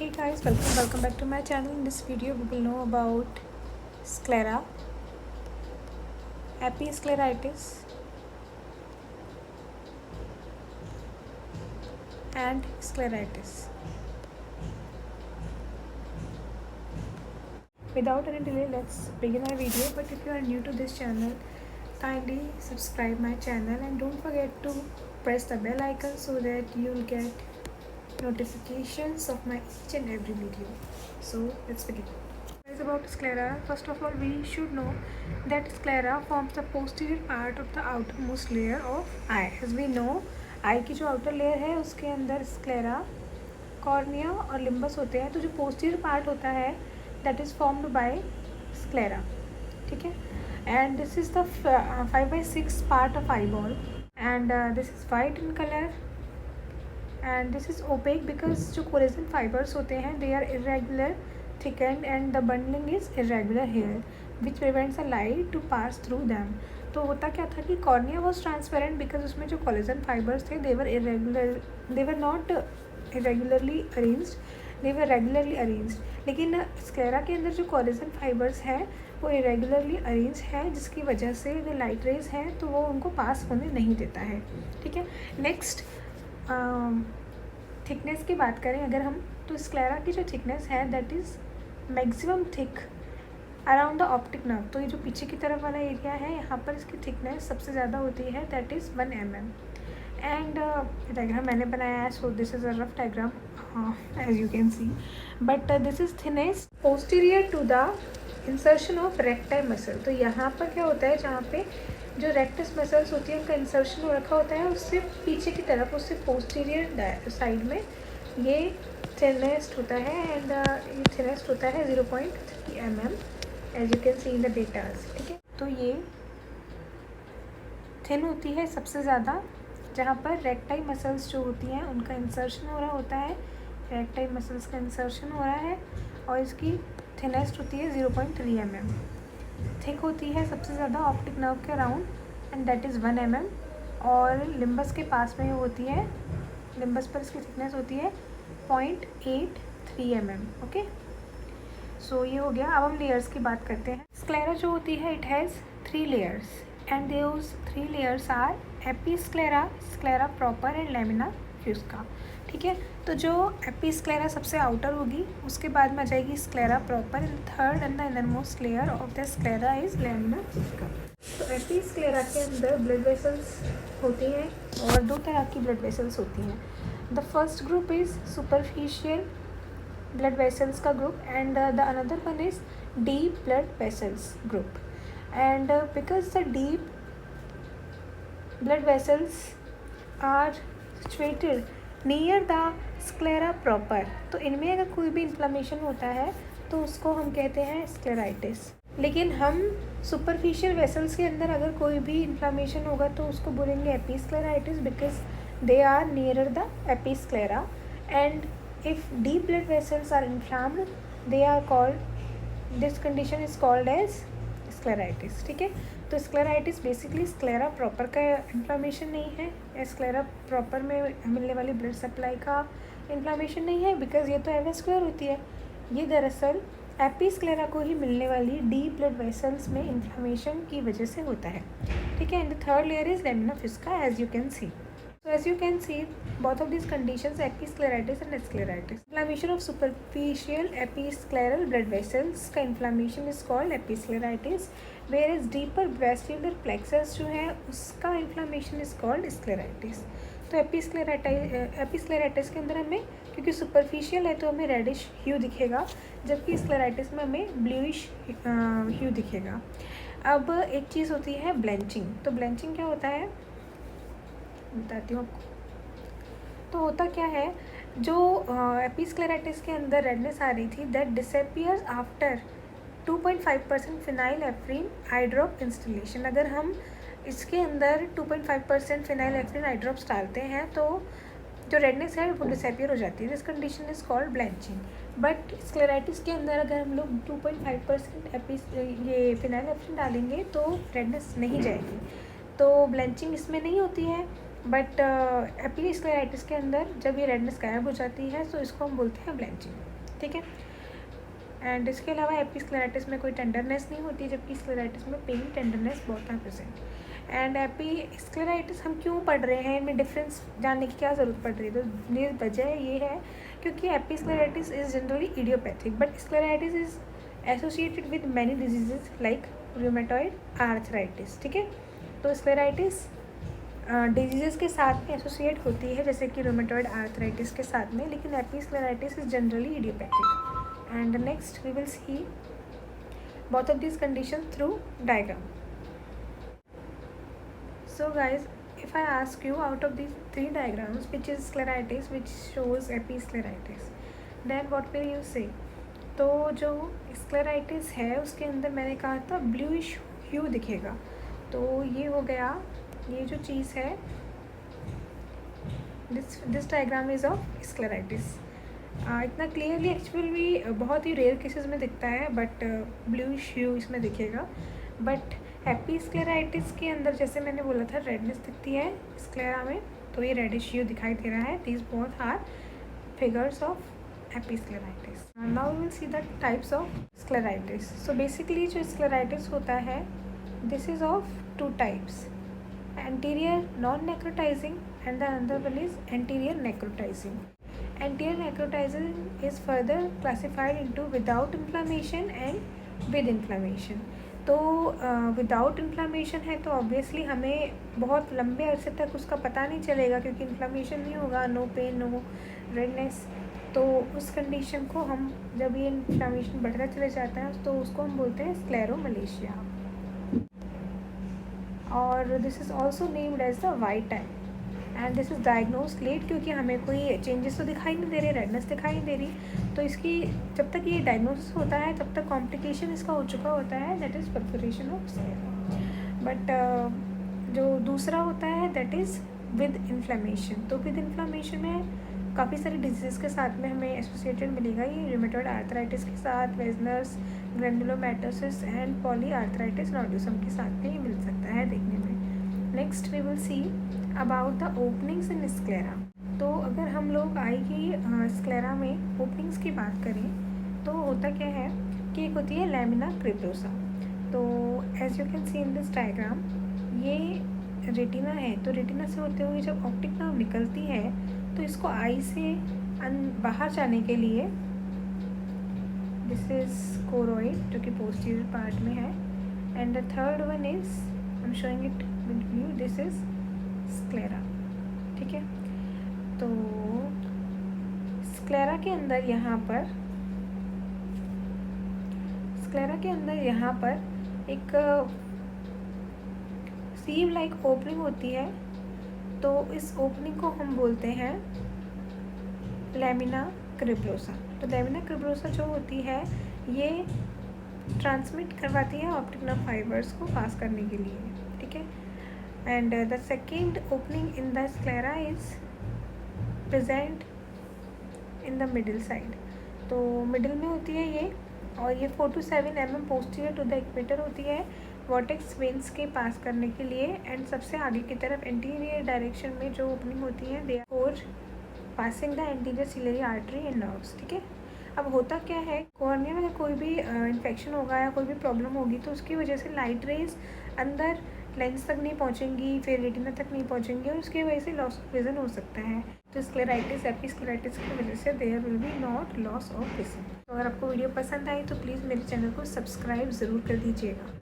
Hey guys, welcome back to my channel. In this video we will know about sclera, episcleritis and scleritis. Without any delay, let's begin our video. But if you are new to this channel, kindly subscribe my channel and don't forget to press the bell icon so that you'll get notifications of my each and every video. So let's begin. About sclera, first of all we should know that sclera forms the posterior part of the outermost layer of eye. As we know, आई की जो outer layer है उसके अंदर sclera, cornea और limbus होते हैं. तो जो पोस्टीरियर पार्ट होता है that is formed by sclera. ठीक है. And this is the 5/6 part of eyeball and this is white in colour and this is opaque because जो कोलेजन फाइबर्स होते हैं they are irregular, thickened and the bundling is irregular here which prevents the light to pass through them. तो होता क्या था कि cornea was transparent because उसमें जो कोलेजन फाइबर्स थे they were not irregularly arranged, they were regularly arranged. लेकिन sclera के अंदर जो कोलेजन फाइबर्स हैं वो इरेगुलरली अरेंज है जिसकी वजह से जो लाइट रेज हैं तो वो उनको पास होने नहीं देता है. ठीक है. नेक्स्ट थिकनेस की बात करें अगर हम, तो स्क्लेरा की जो थिकनेस है that is maximum thick around the optic nerve. तो ये जो पीछे की तरफ वाला एरिया है यहाँ पर इसकी थिकनेस सबसे ज़्यादा होती है that is 1 mm. And diagram मैंने बनाया है so this is a rough diagram as you can see. But this is thinnest posterior to the insertion of recti muscle. तो यहाँ पर क्या होता है, जहाँ पे जो रेक्टस मसल्स होती है उनका इंसर्शन हो रखा होता है उससे पीछे की तरफ, उससे पोस्टीरियर साइड में ये थिनेस्ट होता है. एंड ये थिनेस्ट होता है 0.3 mm as you can see in the datas. ठीक है. तो ये थिन होती है सबसे ज़्यादा जहाँ पर रेक्टाई मसल्स जो होती हैं उनका इंसर्शन हो रहा होता है. रेक्टाई मसल्स का इंसर्शन हो रहा है और इसकी थिनेस्ट होती है 0.3 mm. थिक होती है सबसे ज़्यादा ऑप्टिक नर्व के around and that is 1 mm. और लिम्बस के पास में होती है, लिम्बस पर इसकी थिकनेस होती है 0.83 mm. ओके. सो ये हो गया. अब हम लेयर्स की बात करते हैं. स्क्लेरा जो होती है it has 3 layers and those 3 layers are episclera, sclera proper and lamina fusca. ठीक है. तो जो एपिस्क्लेरा सबसे आउटर होगी उसके बाद में आ जाएगी sclera proper and third and the innermost layer of the sclera is lamina fusca. तो एपिस्क्लेरा के अंदर ब्लड वेसल्स होती हैं और 2 तरह की ब्लड वेसल्स होती हैं. The first group is superficial blood vessels का group and the another one is deep blood vessels group. And because the deep blood vessels are situated near the sclera proper, तो इनमें अगर कोई भी inflammation होता है तो उसको हम कहते हैं स्क्लेराइटिस. लेकिन हम सुपरफिशियल वेसल्स के अंदर अगर कोई भी इन्फ्लामेशन होगा तो उसको बोलेंगे एपिस्क्लेराइटिस because they are nearer the episclera. And if deep blood vessels are inflamed they are called, this condition is called as scleritis. ठीक है. तो स्क्लेराइटिस बेसिकली स्क्लेरा प्रॉपर का इन्फ्लामेशन नहीं है, स्क्लेरा प्रॉपर में मिलने वाली ब्लड सप्लाई का इन्फ्लामेशन नहीं है बिकॉज ये तो एवेस्कुलर होती है. ये दरअसल एपिस्क्लेरा को ही मिलने वाली डीप ब्लड वेसल्स में इन्फ्लामेशन की वजह से होता है. ठीक है. And the third layer is lamina fusca as you can see. So as you can see, both of these conditions, episcleritis and scleritis. Inflammation of superficial episcleral blood vessels का inflammation is called episcleritis, whereas deeper vesicular plexus जो है उसका inflammation is called scleritis. तो episcleritis के अंदर हमें, क्योंकि superficial है तो हमें reddish hue दिखेगा, जबकि scleritis में हमें bluish hue दिखेगा. अब एक चीज़ होती है ब्लेंचिंग. तो ब्लेंचिंग क्या होता है बताती हूँ आपको. तो होता क्या है, जो एपिस्क्लेराइटिस के अंदर रेडनेस आ रही थी that disappears after 2.5% phenylephrine eye drop instillation. अगर हम इसके अंदर 2.5% फिनाइल एफ्रीन आई ड्रॉप्स डालते हैं तो जो रेडनेस है वो डिसअपियर हो जाती है. This condition is called blanching. But scleritis के अंदर अगर हम लोग 2.5% ये फिनाइल एफ्रीन डालेंगे तो रेडनेस नहीं जाएगी. तो ब्लेंचिंग इसमें नहीं होती है बट एपीस्क्लेराइटिस के अंदर जब ये रेडनेस गायब हो जाती है तो इसको हम बोलते हैं ब्लैंचिंग, ठीक है। एंड इसके अलावा एपीस्क्लेराइटिस में कोई टेंडरनेस नहीं होती, जबकि स्क्लेराइटिस में पेन टेंडरनेस बहुत है प्रेजेंट। एंड एपीस्क्लेराइटिस हम क्यों पढ़ रहे हैं, इनमें डिफरेंस जानने की क्या ज़रूरत पड़ रही है, तो वजह ये है क्योंकि episcleritis is generally idiopathic but scleritis is associated with many diseases like rheumatoid arthritis, ठीक है। तो स्क्लेराइटिस डिजीज़ के साथ में एसोसिएट होती है जैसे कि रूमेटॉइड आर्थराइटिस के साथ में, लेकिन episcleritis is generally idiopathic. And next we will see both of these conditions through diagram. So guys, if I ask you out of these three diagrams which is scleritis, which shows episcleritis, then what will you say? तो जो स्क्लेराइटिस है उसके अंदर मैंने कहा था bluish ह्यू दिखेगा, तो ये हो गया, ये जो चीज़ है दिस डायग्राम इज़ ऑफ स्क्लेराइटिस। इतना क्लियरली एक्चुअली बहुत ही रेयर केसेस में दिखता है बट ब्लूइश ह्यू इसमें दिखेगा। बट एपीस्क्लेराइटिस के अंदर जैसे मैंने बोला था रेडनेस दिखती है स्क्लेरा में, तो ये रेडिश ह्यू दिखाई दे रहा है। These both are figures of episcleritis. Now we will see the types of scleritis. So basically जो स्क्लेराइटिस होता है this is of two types, anterior non necrotizing and the another one is anterior necrotizing. Anterior necrotizing is further classified into without inflammation and with inflammation. तो without inflammation है तो obviously हमें बहुत लंबे अरसे तक उसका पता नहीं चलेगा क्योंकि इन्फ्लामेशन नहीं होगा, नो पेन नो रेडनेस। तो उस कंडीशन को हम जब ये इन्फ्लामेशन बढ़ता चले जाता है तो उसको हम बोलते हैं स्क्लेरोमलेशिया, और this is also named as the white type. And this is diagnose late क्योंकि हमें कोई चेंजेस तो दिखाई नहीं दे रही, रेडनेस दिखाई नहीं दे रही, तो इसकी जब तक ये डायग्नोसिस होता है तब तक कॉम्प्लिकेशन इसका हो चुका होता है, that is perforation of sclera. But जो दूसरा होता है दैट इज़ विद इन्फ्लेमेशन। तो विद इन्फ्लेमेशन में काफ़ी सारी डिजीज़ के साथ में हमें एसोसिएटेड मिलेगा, ये रूमेटॉइड आर्थराइटिस के साथ, Wegener's granulomatosis and poly arthritis nodulum के साथ में ये मिल सकता है देखने में। Next we will see about the openings in sclera. तो अगर हम लोग आई की स्क्लेरा में ओपनिंग्स की बात करें तो होता क्या है कि एक होती है लैमिना क्रिप्रोसा। तो as you can see in this diagram ये रेटिना है, तो रेटिना से होते हुए जब ऑप्टिक नर्व निकलती है तो इसको आई से बाहर जाने के लिए दिस इज़ कोरोइड जो कि पोस्टीरियर पार्ट में है, and the third one is I am showing it with you, this is sclera, ठीक है। तो स्क्लेरा के अंदर यहाँ पर एक सीव लाइक ओपनिंग होती है, तो इस ओपनिंग को हम बोलते हैं लैमिना क्रिप्रोसा। तो लैमिना क्रिप्रोसा जो होती है ये ट्रांसमिट करवाती है ऑप्टिक नर्व फाइबर्स को पास करने के लिए, ठीक है। And the second opening in the sclera is present in the middle side. तो मिडिल में होती है ये, और ये 4 to 7 mm posterior to the equator होती है वर्टेक्स वेन्स के पास करने के लिए। एंड सबसे आगे की तरफ एंटीरियर डायरेक्शन में जो ओपनिंग होती है they are passing the anterior ciliary artery and nerves, ठीक है। अब होता क्या है, कॉर्निया में कोई भी इन्फेक्शन होगा या कोई भी प्रॉब्लम होगी तो उसकी वजह से लाइट रेज अंदर लेंस तक नहीं पहुंचेंगी, फिर रेटिना तक नहीं पहुंचेंगी, और उसकी वजह से लॉस ऑफ विजन हो सकता है। तो स्क्लेराइटिस एपीस्क्लेराइटिस की वजह से there will be not loss of vision. तो अगर आपको वीडियो पसंद आई तो प्लीज़ मेरे चैनल को सब्सक्राइब ज़रूर कर दीजिएगा।